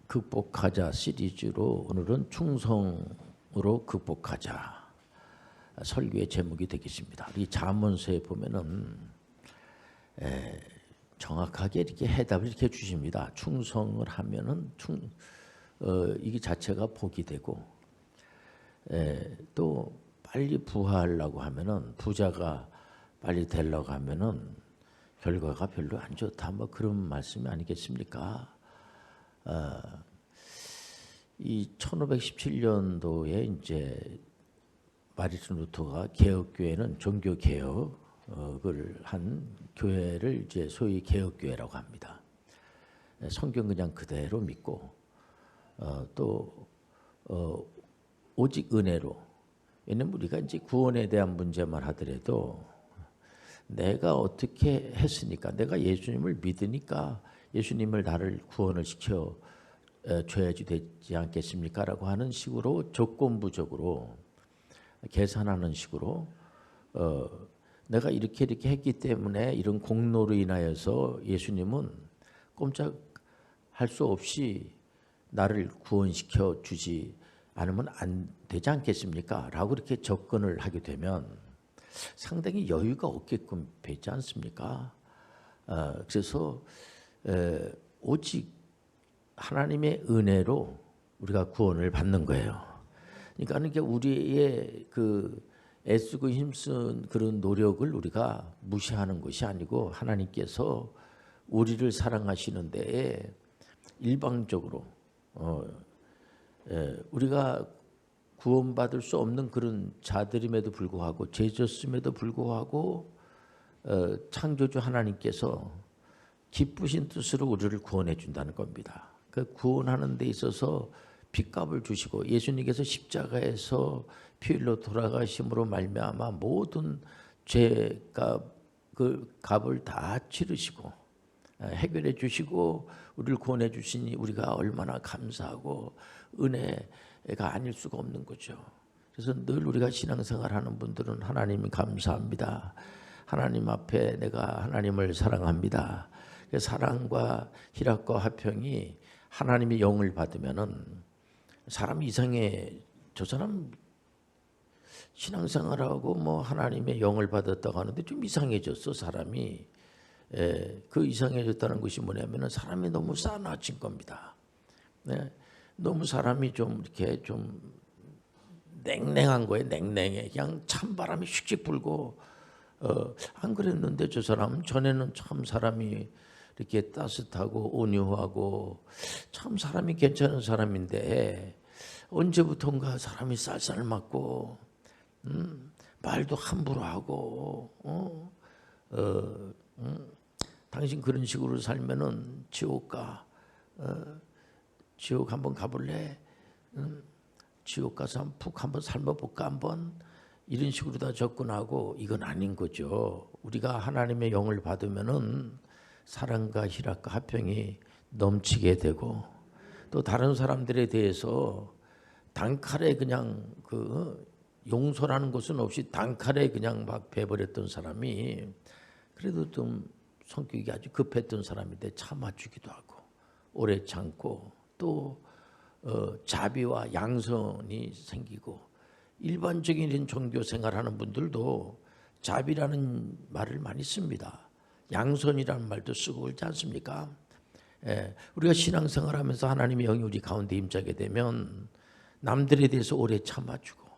극복하자 시리즈로 오늘은 충성으로 극복하자 설교의 제목이 되겠습니다. 이 잠언서에 보면은 정확하게 이렇게 해답을 이렇게 주십니다. 충성을 하면은 이게 자체가 복이 되고, 또 빨리 부하하려고 하면은, 부자가 빨리 되려고 하면은 결과가 별로 안 좋다, 뭐 그런 말씀이 아니겠습니까? 이 1517년도에 이제 마르틴 루터가 개혁교회는 종교 개혁을 한 교회를 이제 소위 개혁교회라고 합니다. 성경 그냥 그대로 믿고, 오직 은혜로. 왜냐면 우리가 이제 구원에 대한 문제만 하더라도 내가 어떻게 했으니까, 내가 예수님을 믿으니까 예수님을 나를 구원을 시켜 줘야지 되지 않겠습니까? 라고 하는 식으로 조건부적으로 계산하는 식으로 내가 이렇게 했기 때문에 이런 공로로 인하여서 예수님은 꼼짝할 수 없이 나를 구원시켜 주지 않으면 안 되지 않겠습니까? 라고 이렇게 접근을 하게 되면 상당히 여유가 없게끔 되지 않습니까? 그래서 오직 하나님의 은혜로 우리가 구원을 받는 거예요. 그러니까 우리의 그 애쓰고 힘쓴 그런 노력을 우리가 무시하는 것이 아니고, 하나님께서 우리를 사랑하시는 데에 일방적으로 우리가 구원받을 수 없는 그런 자들임에도 불구하고, 죄졌음에도 불구하고 창조주 하나님께서 기쁘신 뜻으로 우리를 구원해 준다는 겁니다. 그 구원하는 데 있어서 핏값을 주시고, 예수님께서 십자가에서 피 흘려 돌아가심으로 말미암아 모든 죄값, 그 값을 다 치르시고 해결해 주시고 우리를 구원해 주시니 우리가 얼마나 감사하고 은혜가 아닐 수가 없는 거죠. 그래서 늘 우리가 신앙생활하는 분들은 하나님 감사합니다. 하나님 앞에 내가 하나님을 사랑합니다. 사랑과 희락과 화평이 하나님의 영을 받으면은 사람이 이상해. 저 사람 신앙생활하고 뭐 하나님의 영을 받았다고 하는데 좀 이상해졌어, 사람이. 그 이상해졌다는 것이 뭐냐면은 사람이 너무 싸나워진 겁니다. 너무 사람이 좀 이렇게 좀 냉랭한 거예요. 냉랭해. 그냥 찬바람이 휙휙 불고, 안 그랬는데 저 사람 전에는 참 사람이 이렇게 따뜻하고 온유하고 참 사람이 괜찮은 사람인데 언제부턴가 사람이 쌀쌀맞고 말도 함부로 하고 당신 그런 식으로 살면은 지옥 가. 지옥 한번 가볼래? 지옥 가서 푹 한번 삶아볼까 한번? 이런 식으로 다 접근하고, 이건 아닌 거죠. 우리가 하나님의 영을 받으면은 사랑과 희락과 화평이 넘치게 되고, 또 다른 사람들에 대해서 단칼에 그냥 용서라는 것은 없이 단칼에 그냥 막 베버렸던 사람이, 그래도 좀 성격이 아주 급했던 사람인데 참아주기도 하고 오래 참고, 또 자비와 양선이 생기고, 일반적인 종교 생활하는 분들도 자비라는 말을 많이 씁니다. 양선이라는 말도 쓰고 그렇지 않습니까? 우리가 신앙생활하면서 하나님의 영이 우리 가운데 임하게 되면 남들에 대해서 오래 참아주고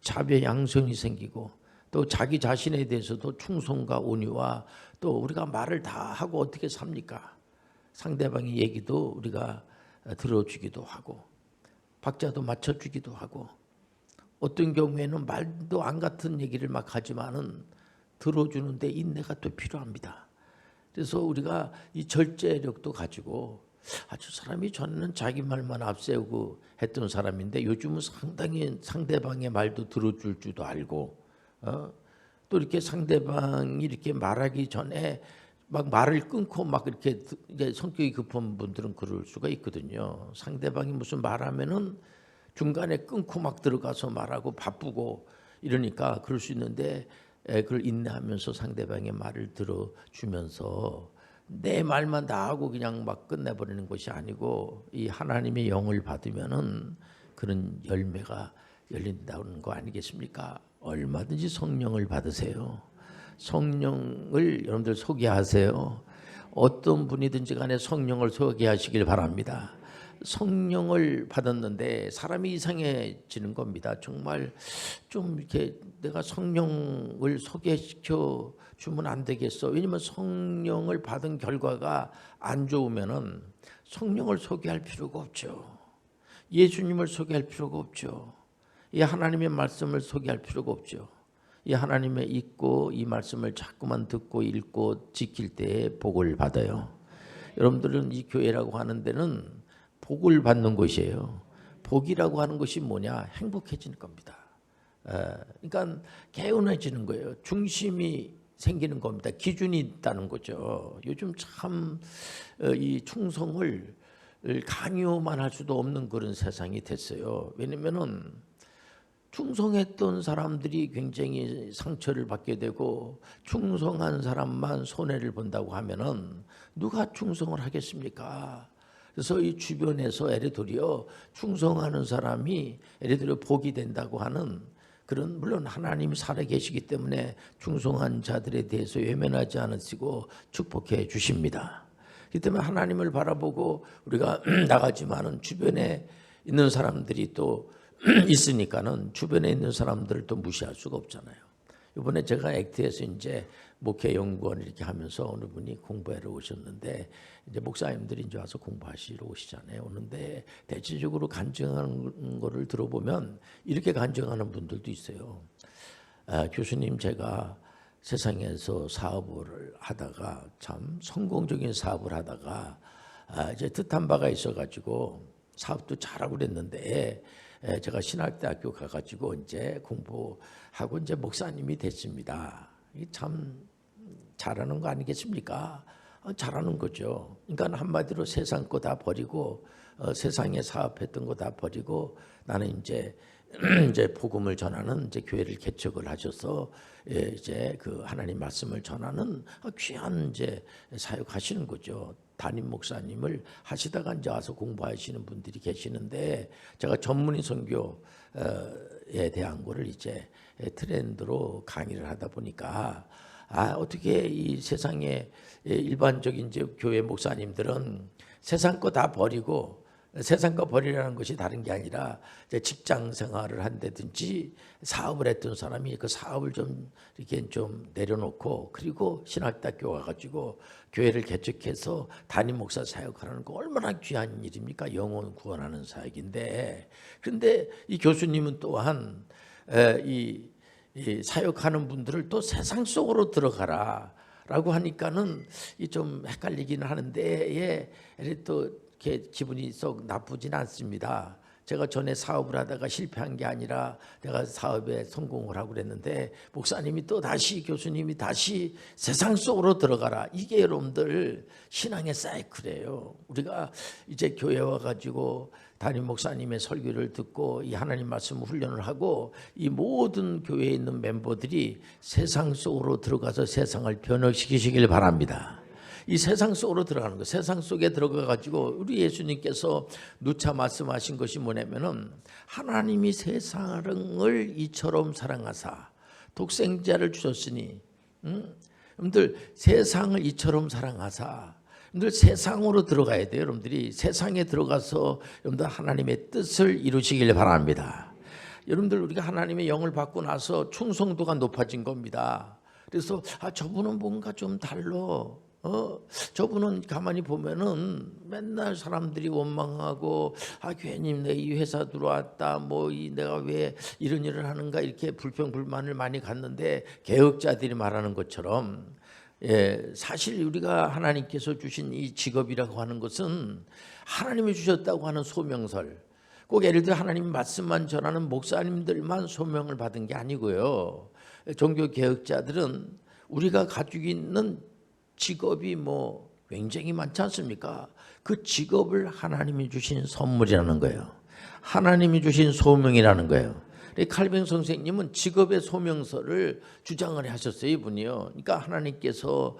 자비의 양선이 생기고, 또 자기 자신에 대해서도 충성과 온유와, 또 우리가 말을 다 하고 어떻게 삽니까? 상대방의 얘기도 우리가 들어주기도 하고 박자도 맞춰주기도 하고, 어떤 경우에는 말도 안 같은 얘기를 막 하지만은 들어주는데 인내가 또 필요합니다. 그래서 우리가 이 절제력도 가지고, 저 사람이 전에는 자기 말만 앞세우고 했던 사람인데 요즘은 상당히 상대방의 말도 들어줄 줄도 알고, 또 이렇게 상대방이 이렇게 말하기 전에 막 말을 끊고 막 이렇게, 이제 성격이 급한 분들은 그럴 수가 있거든요. 상대방이 무슨 말하면은 중간에 끊고 막 들어가서 말하고 바쁘고 이러니까 그럴 수 있는데, 그걸 인내하면서 상대방의 말을 들어주면서 내 말만 다 하고 그냥 막 끝내버리는 것이 아니고 이 하나님의 영을 받으면은 그런 열매가 열린다는 거 아니겠습니까? 얼마든지 성령을 받으세요. 성령을 여러분들 소개하세요. 어떤 분이든지 간에 성령을 소개하시길 바랍니다. 성령을 받았는데 사람이 이상해지는 겁니다. 정말 좀 이렇게 내가 성령을 소개시켜 주면 안 되겠어. 왜냐면 성령을 받은 결과가 안 좋으면은 성령을 소개할 필요가 없죠. 예수님을 소개할 필요가 없죠. 이 하나님의 말씀을 소개할 필요가 없죠. 이 하나님의 있고 이 말씀을 자꾸만 듣고 읽고 지킬 때에 복을 받아요. 여러분들은 이 교회라고 하는 데는 복을 받는 곳이에요. 복이라고 하는 것이 뭐냐? 행복해지는 겁니다. 그러니까 개운해지는 거예요. 중심이 생기는 겁니다. 기준이 있다는 거죠. 요즘 참 이 충성을 강요만 할 수도 없는 그런 세상이 됐어요. 왜냐면은 충성했던 사람들이 굉장히 상처를 받게 되고 충성한 사람만 손해를 본다고 하면은 누가 충성을 하겠습니까? 그래서 이 주변에서 예를 들어 충성하는 사람이 예를 들어 복이 된다고 하는 그런, 물론 하나님이 살아계시기 때문에 충성한 자들에 대해서 외면하지 않으시고 축복해 주십니다. 그렇기 때문에 하나님을 바라보고 우리가 나가지만은 주변에 있는 사람들이 또 있으니까는 주변에 있는 사람들을 또 무시할 수가 없잖아요. 이번에 제가 액트에서 이제 목회 연구원 이렇게 하면서 어느 분이 공부하러 오셨는데 이제 목사님들이 이제 와서 공부하시러 오시잖아요. 오는데 대체적으로 간증하는 거를 들어보면 이렇게 간증하는 분들도 있어요. 교수님, 제가 세상에서 사업을 하다가 참 성공적인 사업을 하다가 이제 뜻한 바가 있어가지고 사업도 잘하고 그랬는데 제가 신학대학교 가가지고 이제 공부하고 이제 목사님이 됐습니다. 이게 참 잘하는 거 아니겠습니까? 잘하는 거죠. 그러니까 한마디로 세상 거 다 버리고 세상에 사업했던 거 다 버리고 나는 이제 복음을 전하는 이제 교회를 개척을 하셔서 이제 그 하나님 말씀을 전하는 귀한 이제 사역하시는 거죠. 담임 목사님을 하시다가 이제 와서 공부하시는 분들이 계시는데 제가 전문의 선교에 대한 거를 이제 트렌드로 강의를 하다 보니까 어떻게 이 세상에 일반적인 이제 교회 목사님들은 세상 거 다 버리고 세상 거 버리라는 것이 다른 게 아니라 이제 직장 생활을 한다든지 사업을 했던 사람이 그 사업을 좀 이렇게 좀 내려놓고 그리고 신학대학교 와가지고 교회를 개척해서 담임 목사 사역하라는 거 얼마나 귀한 일입니까? 영혼 구원하는 사역인데, 그런데 이 교수님은 또한 이 사역하는 분들을 또 세상 속으로 들어가라라고 하니까는 좀 헷갈리기는 하는데 또 이렇게 기분이 썩 나쁘진 않습니다. 제가 전에 사업을 하다가 실패한 게 아니라 내가 사업에 성공을 하고 그랬는데 목사님이 또 다시 교수님이 다시 세상 속으로 들어가라. 이게 여러분들 신앙의 사이클이에요. 우리가 이제 교회 와가지고 담임 목사님의 설교를 듣고 이 하나님 말씀 훈련을 하고 이 모든 교회에 있는 멤버들이 세상 속으로 들어가서 세상을 변화시키시길 바랍니다. 이 세상 속으로 들어가는 거, 세상 속에 들어가 가지고 우리 예수님께서 누차 말씀하신 것이 뭐냐면은 하나님이 세상을 이처럼 사랑하사 독생자를 주셨으니, 여러분들 세상을 이처럼 사랑하사, 여러분들 세상으로 들어가야 돼요. 여러분들이 세상에 들어가서 여러분들 하나님의 뜻을 이루시길 바랍니다. 여러분들 우리가 하나님의 영을 받고 나서 충성도가 높아진 겁니다. 그래서 저분은 뭔가 좀 달라. 저분은 가만히 보면은 맨날 사람들이 원망하고 괜히 내 이 회사 들어왔다 내가 왜 이런 일을 하는가 이렇게 불평불만을 많이 갖는데 개혁자들이 말하는 것처럼 사실 우리가 하나님께서 주신 이 직업이라고 하는 것은 하나님이 주셨다고 하는 소명설, 꼭 예를 들어 하나님 말씀만 전하는 목사님들만 소명을 받은 게 아니고요. 종교 개혁자들은 우리가 가지고 있는 직업이 굉장히 많지 않습니까? 그 직업을 하나님이 주신 선물이라는 거예요. 하나님이 주신 소명이라는 거예요. 칼빈 선생님은 직업의 소명서를 주장을 하셨어요. 이분이요. 그러니까 하나님께서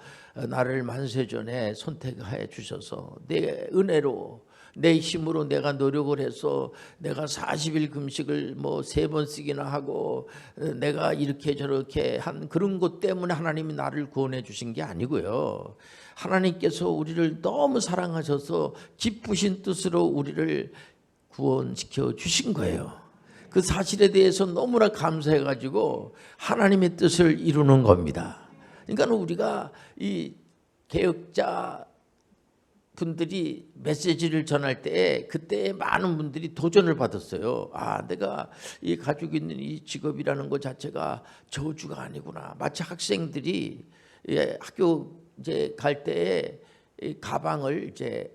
나를 만세전에 선택해 주셔서 내 은혜로 내 힘으로 내가 노력을 해서 내가 40일 금식을 뭐 3번씩이나 하고 내가 이렇게 저렇게 한 그런 것 때문에 하나님이 나를 구원해 주신 게 아니고요. 하나님께서 우리를 너무 사랑하셔서 기쁘신 뜻으로 우리를 구원시켜 주신 거예요. 그 사실에 대해서 너무나 감사해가지고 하나님의 뜻을 이루는 겁니다. 그러니까 우리가 이 개혁자 분들이 메시지를 전할 때 그때 많은 분들이 도전을 받았어요. 아, 내가 이 가지고 있는 이 직업이라는 것 자체가 저주가 아니구나. 마치 학생들이 학교 이제 갈 때에 가방을 이제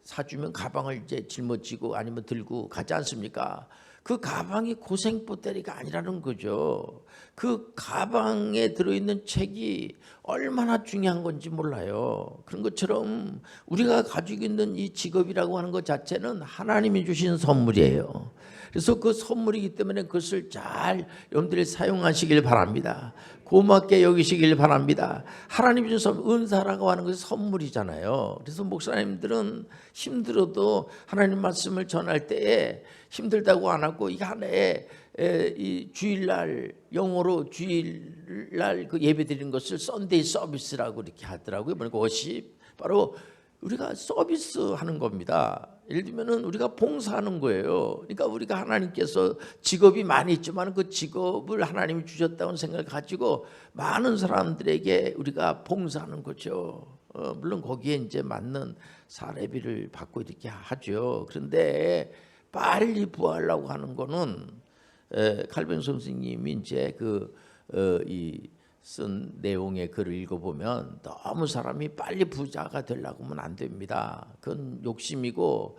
사주면 가방을 이제 짊어지고 아니면 들고 가지 않습니까? 그 가방이 고생보따리가 아니라는 거죠. 그 가방에 들어있는 책이 얼마나 중요한 건지 몰라요. 그런 것처럼 우리가 가지고 있는 이 직업이라고 하는 것 자체는 하나님이 주신 선물이에요. 그래서 그 선물이기 때문에 그것을 잘 여러분들이 사용하시길 바랍니다. 고맙게 여기시길 바랍니다. 하나님이 주신 은사라고 하는 것이 선물이잖아요. 그래서 목사님들은 힘들어도 하나님 말씀을 전할 때에 힘들다고 안 하고 이 하나에 이 주일날 영어로 주일날 그 예배 드리는 것을 썬데이 서비스라고 이렇게 하더라고요. 그러니까 워십 바로 우리가 서비스하는 겁니다. 예를 들면은 우리가 봉사하는 거예요. 그러니까 우리가 하나님께서 직업이 많이 있지만 그 직업을 하나님이 주셨다는 생각을 가지고 많은 사람들에게 우리가 봉사하는 거죠. 물론 거기에 이제 맞는 사례비를 받고 이렇게 하죠. 그런데 빨리 부활하려고 하는 거는 칼빈 선생님이 이제 이 쓴 내용의 글을 읽어보면 너무 사람이 빨리 부자가 되려고 하면 안 됩니다. 그건 욕심이고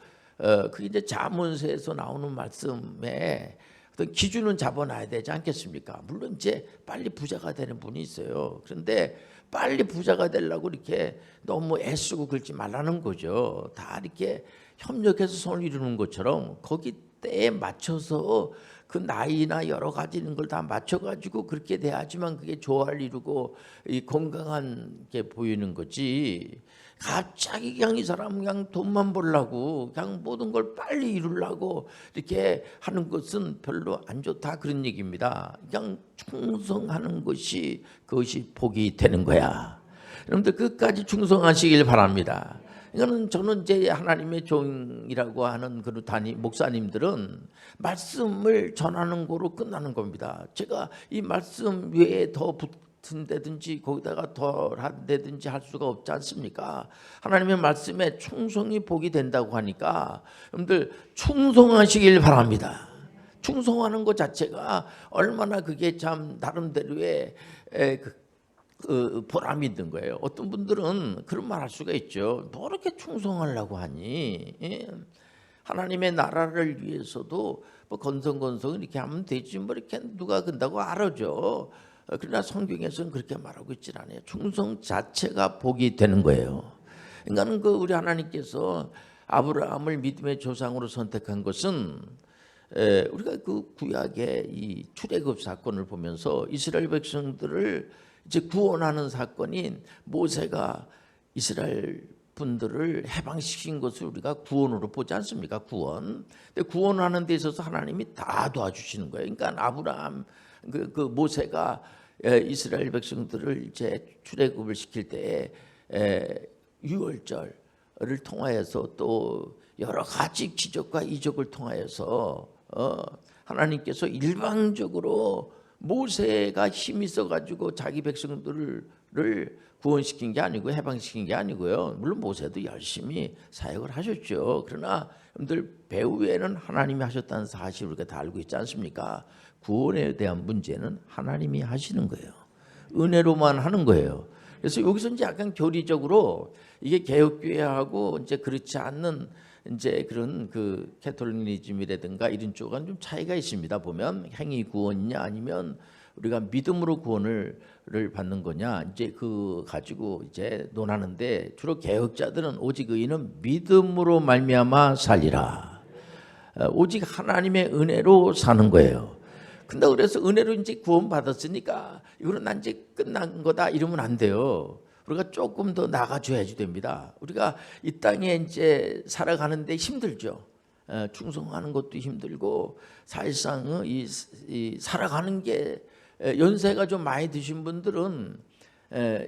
그게 이제 자문서에서 나오는 말씀에 어떤 기준은 잡아놔야 되지 않겠습니까? 물론 이제 빨리 부자가 되는 분이 있어요. 그런데 빨리 부자가 되려고 이렇게 너무 애쓰고 그러지 말라는 거죠. 다 이렇게 협력해서 손을 이루는 것처럼 거기 때에 맞춰서 그 나이나 여러 가지 이런 걸 다 맞춰가지고 그렇게 돼야지만 그게 조화를 이루고 이 건강한 게 보이는 거지. 갑자기 그냥 이 사람 그냥 돈만 벌려고 그냥 모든 걸 빨리 이루려고 이렇게 하는 것은 별로 안 좋다 그런 얘기입니다. 그냥 충성하는 것이 그것이 복이 되는 거야. 여러분들 끝까지 충성하시길 바랍니다. 이거는 저는 이제 하나님의 종이라고 하는 그런 목사님들은 말씀을 전하는 거로 끝나는 겁니다. 제가 이 말씀 외에 더 붙은다든지 거기다가 덜 한다든지 할 수가 없지 않습니까? 하나님의 말씀에 충성이 복이 된다고 하니까 여러분들 충성하시길 바랍니다. 충성하는 것 자체가 얼마나 그게 참 나름대로의 보람이 있는 거예요. 어떤 분들은 그런 말 할 수가 있죠. 뭐 이렇게 충성하려고 하니? 하나님의 나라를 위해서도 뭐 건성건성 이렇게 하면 되지 뭐 이렇게 누가 근다고 알아죠. 그러나 성경에서는 그렇게 말하고 있질 않아요. 충성 자체가 복이 되는 거예요. 그러니까 우리 하나님께서 아브라함을 믿음의 조상으로 선택한 것은 우리가 그 구약의 이 출애굽 사건을 보면서 이스라엘 백성들을 이제 구원하는 사건인 모세가 이스라엘 분들을 해방시킨 것을 우리가 구원으로 보지 않습니까? 구원. 근데 구원하는 데 있어서 하나님이 다 도와주시는 거예요. 그러니까 아브라함 그 모세가 이스라엘 백성들을 이제 출애굽을 시킬 때에 유월절을 통하여서 또 여러 가지 기적과 이적을 통하여서 하나님께서 일방적으로 모세가 힘이 있어가지고 자기 백성들을 구원시킨 게 아니고 해방시킨 게 아니고요. 물론 모세도 열심히 사역을 하셨죠. 그러나 여러분들 배후에는 하나님이 하셨다는 사실을 우리가 다 알고 있지 않습니까? 구원에 대한 문제는 하나님이 하시는 거예요. 은혜로만 하는 거예요. 그래서 여기서 이제 약간 교리적으로 이게 개혁교회하고 이제 그렇지 않는 이제 그런 그 캐톨리즘이라든가 이런 쪽은 좀 차이가 있습니다. 보면 행위 구원이냐 아니면 우리가 믿음으로 구원을 받는 거냐 이제 그 가지고 이제 논하는데 주로 개혁자들은 오직 의인은 믿음으로 말미암아 살리라. 오직 하나님의 은혜로 사는 거예요. 근데 그래서 은혜로 이제 구원 받았으니까 이거는 난 이제 끝난 거다 이러면 안 돼요. 우리가 조금 더 나가줘야지 됩니다. 우리가 이 땅에 이제 살아가는데 힘들죠. 충성하는 것도 힘들고 사실상 이 살아가는 게 연세가 좀 많이 드신 분들은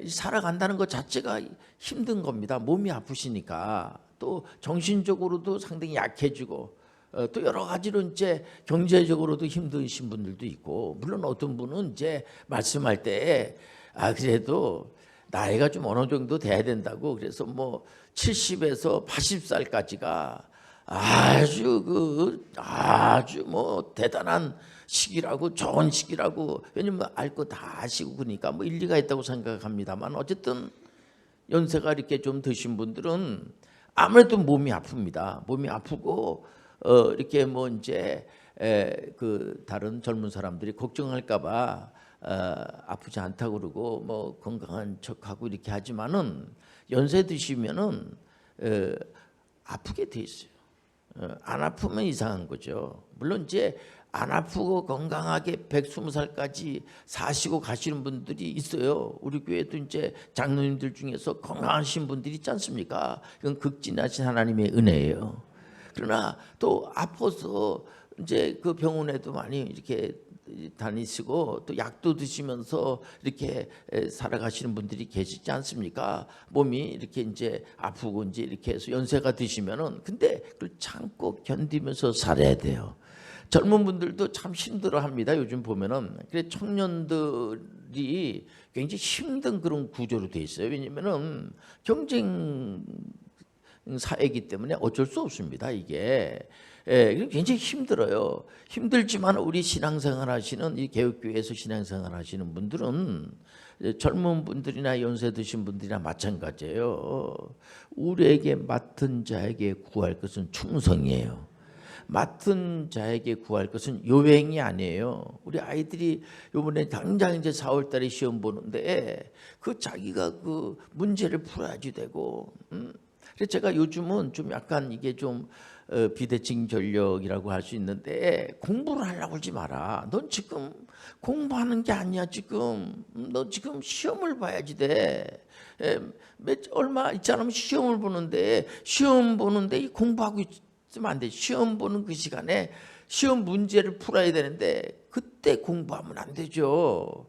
살아간다는 것 자체가 힘든 겁니다. 몸이 아프시니까 또 정신적으로도 상당히 약해지고 또 여러 가지로 이제 경제적으로도 힘드신 분들도 있고 물론 어떤 분은 이제 말씀할 때 그래도 나이가 좀 어느 정도 돼야 된다고 그래서 뭐 70에서 80살까지가 아주 뭐 대단한 시기라고 좋은 시기라고 왜냐면 알 거 다 아시고 그러니까 뭐 일리가 있다고 생각합니다만 어쨌든 연세가 이렇게 좀 드신 분들은 아무래도 몸이 아픕니다. 몸이 아프고 이렇게 뭐 이제 그 다른 젊은 사람들이 걱정할까봐 아프지 않다고 그러고 뭐 건강한 척하고 이렇게 하지만은 연세 드시면은 아프게 돼 있어요. 안 아프면 이상한 거죠. 물론 이제 안 아프고 건강하게 120살까지 사시고 가시는 분들이 있어요. 우리 교회도 이제 장로님들 중에서 건강하신 분들이 있지 않습니까? 이건 극진하신 하나님의 은혜예요. 그러나 또 아파서 이제 그 병원에도 많이 이렇게 다니시고 또 약도 드시면서 이렇게 살아가시는 분들이 계시지 않습니까? 몸이 이렇게 이제 아프고 이제 이렇게 해서 연세가 드시면은 근데 그걸 참고 견디면서 살아야 돼요. 젊은 분들도 참 힘들어합니다. 요즘 보면은 그래 청년들이 굉장히 힘든 그런 구조로 돼 있어요. 왜냐면은 경쟁 사회이기 때문에 어쩔 수 없습니다. 이게 굉장히 힘들어요. 힘들지만 우리 신앙생활 하시는 이 개혁교회에서 신앙생활 하시는 분들은 젊은 분들이나 연세 드신 분들이나 마찬가지예요. 우리에게 맡은 자에게 구할 것은 충성이에요. 맡은 자에게 구할 것은 요행이 아니에요. 우리 아이들이 이번에 당장 이제 4월 달에 시험 보는데 그 자기가 그 문제를 풀어야지 되고 그래서 제가 요즘은 좀 약간 이게 좀 비대칭 전력이라고 할 수 있는데 공부를 하려고 하지 마라. 넌 지금 공부하는 게 아니야. 지금 너 지금 시험을 봐야지 돼. 얼마 있지 않으면 시험을 보는데 이 공부하고 있으면 안 돼. 시험 보는 그 시간에 시험 문제를 풀어야 되는데 그때 공부하면 안 되죠.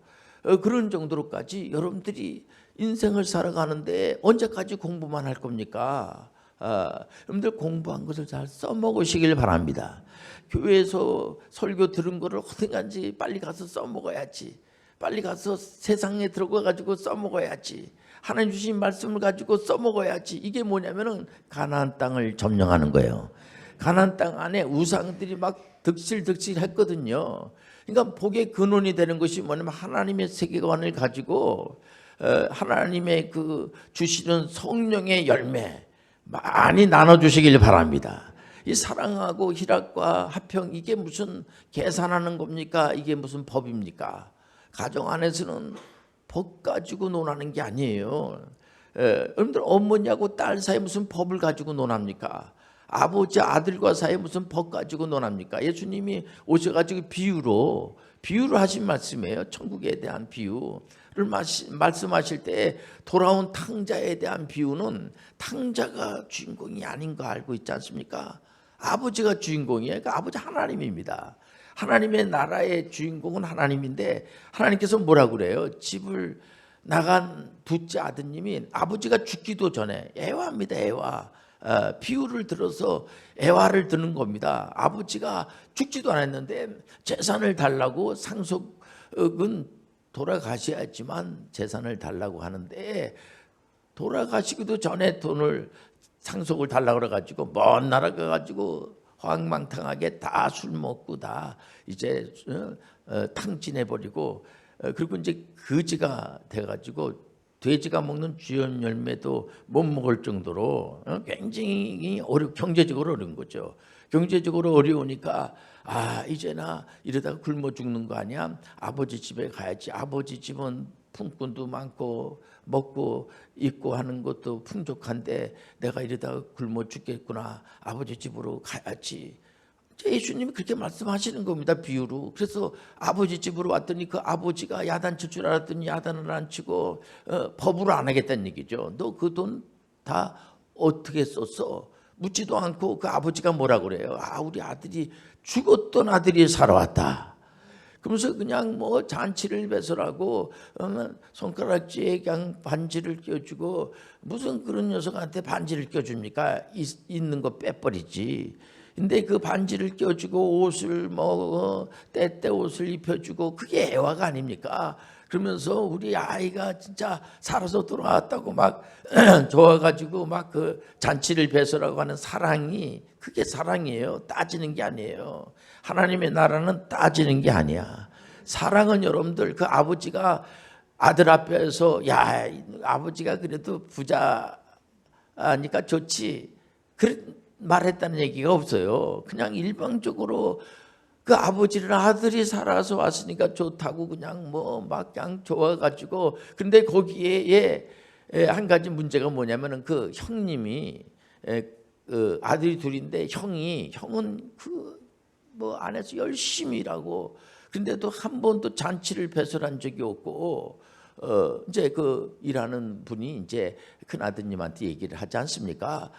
그런 정도로까지 여러분들이 인생을 살아가는데 언제까지 공부만 할 겁니까? 여러분들 공부한 것을 잘 써먹으시길 바랍니다. 교회에서 설교 들은 거를 어디간지 빨리 가서 써먹어야지. 빨리 가서 세상에 들어가가지고 써먹어야지. 하나님 주신 말씀을 가지고 써먹어야지. 이게 뭐냐면은 가나안 땅을 점령하는 거예요. 가나안 땅 안에 우상들이 막 득실득실 했거든요. 그러니까 복의 근원이 되는 것이 뭐냐면 하나님의 세계관을 가지고 하나님의 그 주시는 성령의 열매 많이 나눠주시길 바랍니다. 이 사랑하고 희락과 화평 이게 무슨 계산하는 겁니까? 이게 무슨 법입니까? 가정 안에서는 법 가지고 논하는 게 아니에요. 여러분들 어머니하고 딸 사이에 무슨 법을 가지고 논합니까? 아버지 아들과 사이에 무슨 법 가지고 논합니까? 예수님이 오셔가지고 비유로 하신 말씀이에요. 천국에 대한 비유를 말씀하실 때 돌아온 탕자에 대한 비유는 탕자가 주인공이 아닌 거 알고 있지 않습니까? 아버지가 주인공이에요. 그러니까 아버지 하나님입니다. 하나님의 나라의 주인공은 하나님인데 하나님께서 뭐라고 그래요? 집을 나간 둘째 아드님이 아버지가 죽기도 전에 애화입니다. 애화. 비유를 들어서 애화를 드는 겁니다. 아버지가 죽지도 않았는데 재산을 달라고 상속은 돌아가셔야지만 재산을 달라고 하는데 돌아가시기도 전에 돈을 상속을 달라고 그래가지고 먼 나라 가가지고 황망탕하게 다 술 먹고 다 이제 탕진해버리고 그리고 이제 거지가 돼가지고 돼지가 먹는 주연 열매도 못 먹을 정도로 굉장히 경제적으로 어려운 거죠. 경제적으로 어려우니까 이제나 이러다가 굶어 죽는 거 아니야? 아버지 집에 가야지. 아버지 집은 품꾼도 많고 먹고 입고 하는 것도 풍족한데 내가 이러다가 굶어 죽겠구나. 아버지 집으로 가야지. 예수님이 그렇게 말씀하시는 겁니다. 비유로. 그래서 아버지 집으로 왔더니 그 아버지가 야단칠 줄 알았더니 야단을 안 치고 법으로 안 하겠다는 얘기죠. 너 그 돈 다 어떻게 썼어? 묻지도 않고 그 아버지가 뭐라 그래요? 아, 우리 아들이 죽었던 아들이 살아왔다. 그러면서 그냥 뭐 잔치를 배설하고 손가락지에 그냥 반지를 껴주고, 무슨 그런 녀석한테 반지를 껴줍니까? 있는 거 빼버리지. 근데 그 반지를 껴주고 옷을 뭐 때때 옷을 입혀주고, 그게 애화가 아닙니까? 그러면서 우리 아이가 진짜 살아서 돌아왔다고 막 좋아가지고 막 그 잔치를 배설하고 하는 사랑이, 그게 사랑이에요. 따지는 게 아니에요. 하나님의 나라는 따지는 게 아니야. 사랑은 여러분들, 그 아버지가 아들 앞에서 야, 아버지가 그래도 부자니까 좋지, 그런 말했다는 얘기가 없어요. 그냥 일방적으로 그 아버지를 아들이 살아서 왔으니까 좋다고 그냥 뭐 막 그냥 좋아가지고. 근데 거기에 한 가지 문제가 뭐냐면은 그 형님이 그 아들이 둘인데 형은 그 뭐 안에서 열심히 일하고, 근데도 한 번도 잔치를 배설한 적이 없고, 이제 그 일하는 분이 이제 큰 아드님한테 얘기를 하지 않습니까?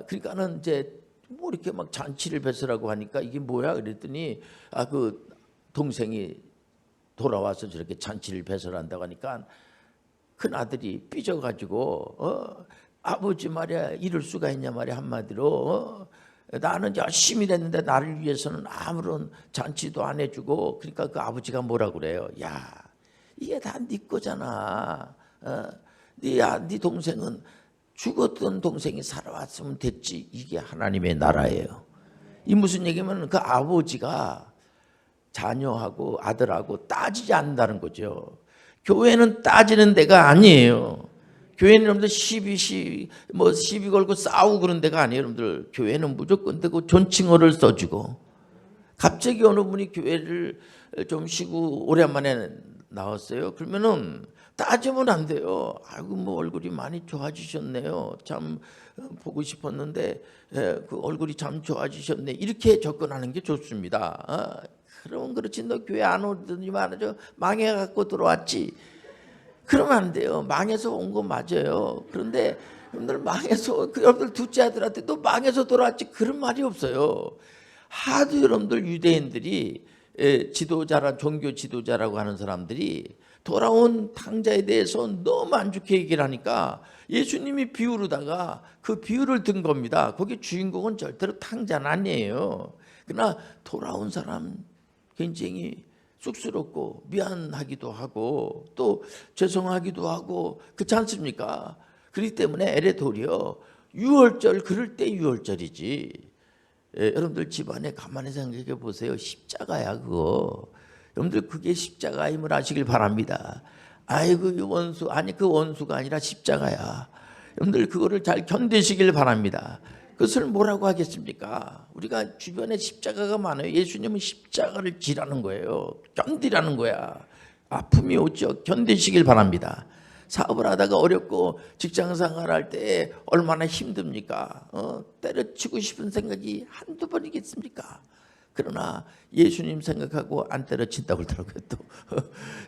그러니까는 이제 뭐 이렇게 막 잔치를 배설하고 하니까 이게 뭐야? 그랬더니 그 동생이 돌아와서 저렇게 잔치를 배설한다고 하니까 큰 아들이 삐져가지고 아버지 말이야, 이럴 수가 있냐 말이야, 한마디로. 나는 열심히 일했는데 나를 위해서는 아무런 잔치도 안 해주고. 그러니까 그 아버지가 뭐라 그래요? 야, 이게 다 네 거잖아. 네 동생은 죽었던 동생이 살아왔으면 됐지. 이게 하나님의 나라예요. 이 무슨 얘기냐면 그 아버지가 자녀하고 아들하고 따지지 않는다는 거죠. 교회는 따지는 데가 아니에요. 교회는 여러분들 시비 걸고 싸우고 그런 데가 아니에요. 여러분들 교회는 무조건 되고 존칭어를 써주고. 갑자기 어느 분이 교회를 좀 쉬고 오랜만에 나왔어요. 그러면은 따지면 안 돼요. 아이고 뭐 얼굴이 많이 좋아지셨네요. 참 보고 싶었는데 그 얼굴이 참 좋아지셨네. 이렇게 접근하는 게 좋습니다. 그러면 그렇지, 너 교회 안 오더니 말이죠, 망해갖고 들어왔지, 그러면 안 돼요. 망해서 온 거 맞아요. 그런데 여러분들 망해서, 여러분들 둘째 아들한테 너 망해서 돌아왔지, 그런 말이 없어요. 하도 여러분들 유대인들이 지도자라, 종교 지도자라고 하는 사람들이 돌아온 탕자에 대해서 너무 안 좋게 얘기를 하니까 예수님이 비유로다가 그 비유를 든 겁니다. 거기 주인공은 절대로 탕자는 아니에요. 그러나 돌아온 사람 굉장히 쑥스럽고 미안하기도 하고 또 죄송하기도 하고, 그렇지 않습니까? 그렇기 때문에 에레도리어 유월절, 그럴 때 유월절이지. 여러분들 집안에 가만히 생각해 보세요. 십자가야 그거. 여러분들 그게 십자가임을 아시길 바랍니다. 아이고 이 원수, 아니 그 원수가 아니라 십자가야. 여러분들 그거를 잘 견디시길 바랍니다. 그것을 뭐라고 하겠습니까? 우리가 주변에 십자가가 많아요. 예수님은 십자가를 지라는 거예요. 견디라는 거야. 아픔이 오죠. 견디시길 바랍니다. 사업을 하다가 어렵고 직장생활 할 때 얼마나 힘듭니까? 때려치고 싶은 생각이 한두 번이겠습니까? 그러나 예수님 생각하고 안 때려친다고 그러더라고요. 또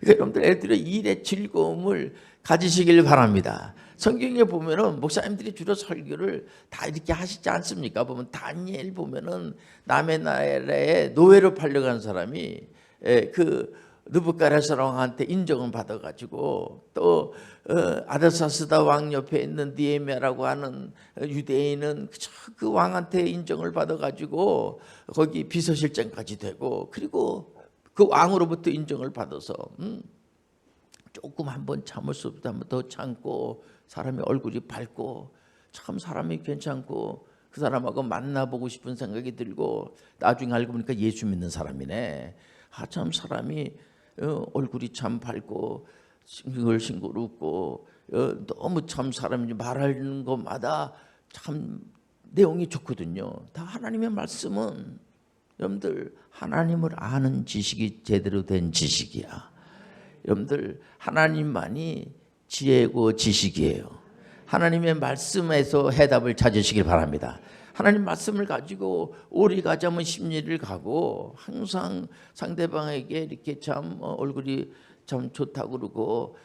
여러분들 애들의 일의 즐거움을 가지시길 바랍니다. 성경에 보면은 목사님들이 주로 설교를 다 이렇게 하시지 않습니까? 보면 다니엘 보면은 남의 나라에 노예로 팔려간 사람이 그 느부갓네살 왕한테 인정을 받아가지고, 또 아르사스다 왕 옆에 있는 니에미아라고 하는 유대인은 그 왕한테 인정을 받아가지고 거기 비서실장까지 되고, 그리고 그 왕으로부터 인정을 받아서 조금 한번 참을 수 없다 한번 더 참고, 사람의 얼굴이 밝고 참 사람이 괜찮고 그 사람하고 만나보고 싶은 생각이 들고, 나중에 알고 보니까 예수 믿는 사람이네. 참 사람이 얼굴이 참 밝고 싱글싱글 웃고 너무 참 사람이 말하는 것마다 참 내용이 좋거든요. 다 하나님의 말씀은 여러분들 하나님을 아는 지식이 제대로 된 지식이야. 여러분들 하나님만이 지혜고 지식이에요. 하나님의 말씀에서 해답을 찾으시길 바랍니다. 하나님 말씀을 가지고 오리 가자면 십리를 가고 항상 상대방에게 이렇게 참 얼굴이 참 좋다고 그러고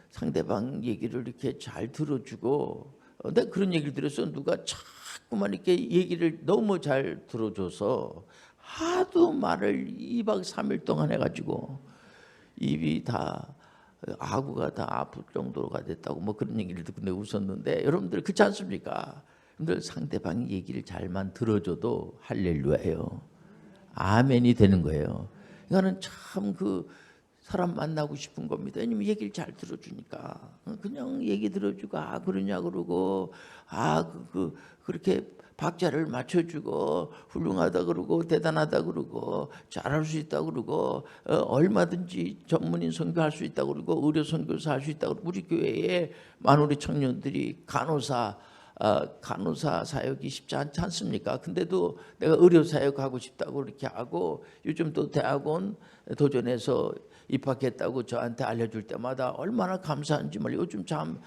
상대방 얘기를 이렇게 잘 들어주고 내가 그런 얘기를 들어서 누가 자꾸만 이렇게 얘기를 너무 잘 들어줘서 하도 말을 2박 3일 동안 해가지고 입이 다 아구가 다 아플 정도가 됐다고 뭐 그런 얘기를 듣고 내가 웃었는데 여러분들 그렇지 않습니까? 여러분들 상대방 얘기를 잘만 들어줘도 할렐루야예요. 아멘이 되는 거예요. 이거는 참 그 사람 만나고 싶은 겁니다. 왜냐면 얘기를 잘 들어주니까 그냥 얘기 들어주고 그러냐 그러고 그렇게 박자를 맞춰주고 훌륭하다 그러고 대단하다 그러고 잘할 수 있다 그러고 얼마든지 전문인 선교할 수 있다 그러고 의료 선교사 할 수 있다 그러고 우리 교회에 많은 우리 청년들이 간호사 사역이 쉽지 않지 않습니까? 근데도 내가 의료 사역 하고 싶다고 이렇게 하고 요즘 또 대학원 도전해서 입학했다고 저한테 알려줄 때마다 얼마나 감사한지 몰라요. 요즘 참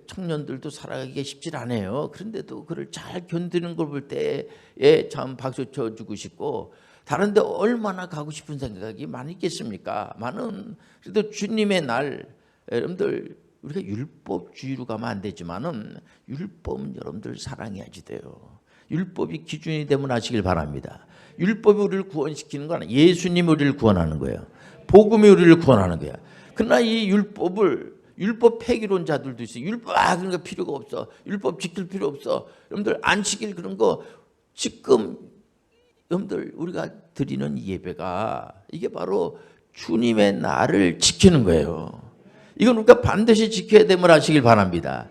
청년들도 살아가기가 쉽지 않아요. 그런데도 그를 잘 견디는 걸 볼 때에 참 박수 쳐주고 싶고 다른 데 얼마나 가고 싶은 생각이 많이 있겠습니까? 많은 그래도 주님의 날 여러분들 우리가 율법주의로 가면 안 되지만은 율법은 여러분들 사랑해야지 돼요. 율법이 기준이 되면 하시길 바랍니다. 율법이 우리를 구원시키는 건 아니에요. 예수님이 우리를 구원하는 거예요. 복음이 우리를 구원하는 거야. 그러나 이 율법 폐기론자들도 있어요. 율법 그런 거 필요가 없어. 율법 지킬 필요 없어. 여러분들 안식일 그런 거 지금 여러분들 우리가 드리는 예배가 이게 바로 주님의 날을 지키는 거예요. 이건 우리가 반드시 지켜야 됨을 아시길 바랍니다.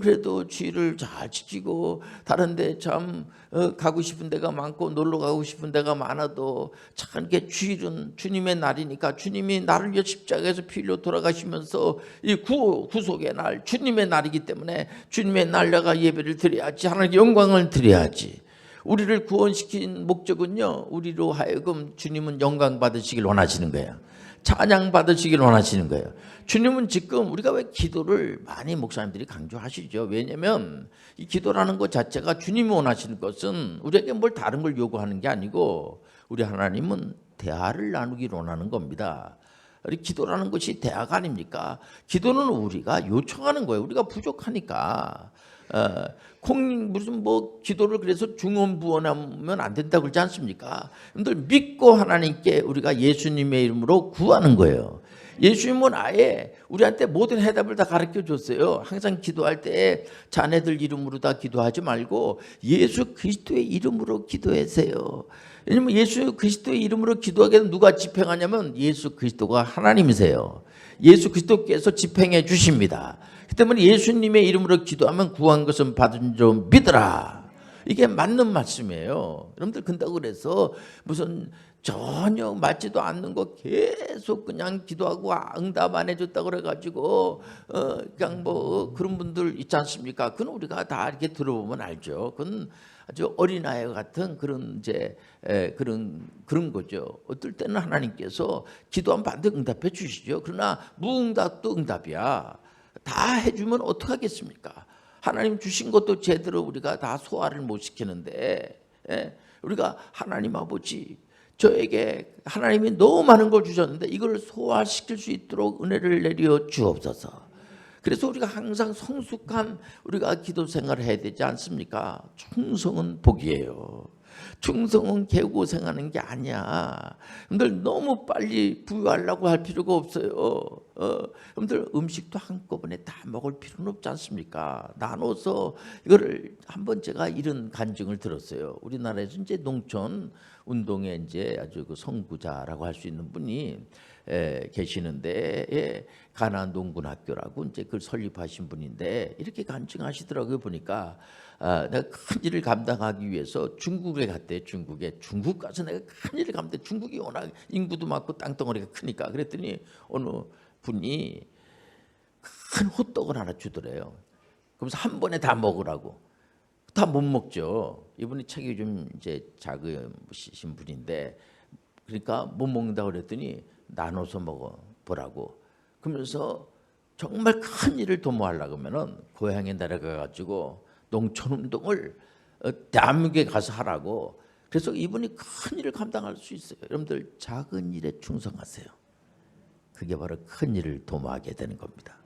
그래도 주의를 잘 지키고 다른데 참 가고 싶은 데가 많고 놀러 가고 싶은 데가 많아도 참 이렇게 주일은 주님의 날이니까 주님이 나를 위해 십자가에서 피 흘려 돌아가시면서 이 구속의 날 주님의 날이기 때문에 주님의 날 내가 예배를 드려야지 하나님께 영광을 드려야지. 우리를 구원시킨 목적은요 우리로 하여금 주님은 영광 받으시길 원하시는 거예요. 찬양 받으시길 원하시는 거예요. 주님은 지금 우리가 왜 기도를 많이 목사님들이 강조하시죠. 왜냐하면 이 기도라는 것 자체가 주님이 원하시는 것은 우리에게 뭘 다른 걸 요구하는 게 아니고 우리 하나님은 대화를 나누길 원하는 겁니다. 기도라는 것이 대화가 아닙니까? 기도는 우리가 요청하는 거예요. 우리가 부족하니까. 무슨 기도를 그래서 중언부언하면 안 된다고 그러지 않습니까? 여러분들 믿고 하나님께 우리가 예수님의 이름으로 구하는 거예요. 예수님은 아예 우리한테 모든 해답을 다 가르쳐 줬어요. 항상 기도할 때 자네들 이름으로 다 기도하지 말고 예수 그리스도의 이름으로 기도하세요. 왜냐면 예수 그리스도의 이름으로 기도하게 되면 누가 집행하냐면 예수 그리스도가 하나님이세요. 예수 그리스도께서 집행해 주십니다. 그 때문에 예수님의 이름으로 기도하면 구한 것은 받은 줄 믿으라. 이게 맞는 말씀이에요. 여러분들 근다고 그래서 무슨 전혀 맞지도 않는 거 계속 그냥 기도하고 응답 안 해줬다고 그래가지고 그냥 그런 분들 있지 않습니까? 그건 우리가 다 이렇게 들어보면 알죠. 그건 아주 어린아이 같은 그런 그런 거죠. 어떨 때는 하나님께서 기도하면 반드시 응답해 주시죠. 그러나 무응답도 응답이야. 다 해주면 어떡하겠습니까? 하나님 주신 것도 제대로 우리가 다 소화를 못 시키는데 우리가 하나님 아버지 저에게 하나님이 너무 많은 걸 주셨는데 이걸 소화시킬 수 있도록 은혜를 내려 주옵소서. 그래서 우리가 항상 성숙한 우리가 기도 생활을 해야 되지 않습니까? 충성은 복이에요. 충성은 개고생하는 게 아니야. 여러분들 너무 빨리 부유하려고 할 필요가 없어요. 여러분들 음식도 한꺼번에 다 먹을 필요는 없지 않습니까? 나눠서 이거를 한번 제가 이런 간증을 들었어요. 우리나라에서 이제 농촌 운동에 이제 아주 그 선구자라고 할 수 있는 분이 계시는데 가나안 농군학교라고 이제 그걸 설립하신 분인데 이렇게 간증하시더라고요. 보니까 내가 큰 일을 감당하기 위해서 중국에 갔대. 중국 가서 내가 큰 일을 감당해. 중국이 워낙 인구도 많고 땅덩어리가 크니까. 그랬더니 어느 분이 큰 호떡을 하나 주더래요. 그러면서 한 번에 다 먹으라고. 다 못 먹죠. 이분이 체격이 좀 이제 작으신 분인데 그러니까 못 먹는다고 그랬더니 나눠서 먹어 보라고. 그러면서 정말 큰 일을 도모하려고 하면은 고향에 내려가 가지고 농촌 운동을 대한민국에 가서 하라고. 그래서 이분이 큰 일을 감당할 수 있어요. 여러분들 작은 일에 충성하세요. 그게 바로 큰 일을 도모하게 되는 겁니다.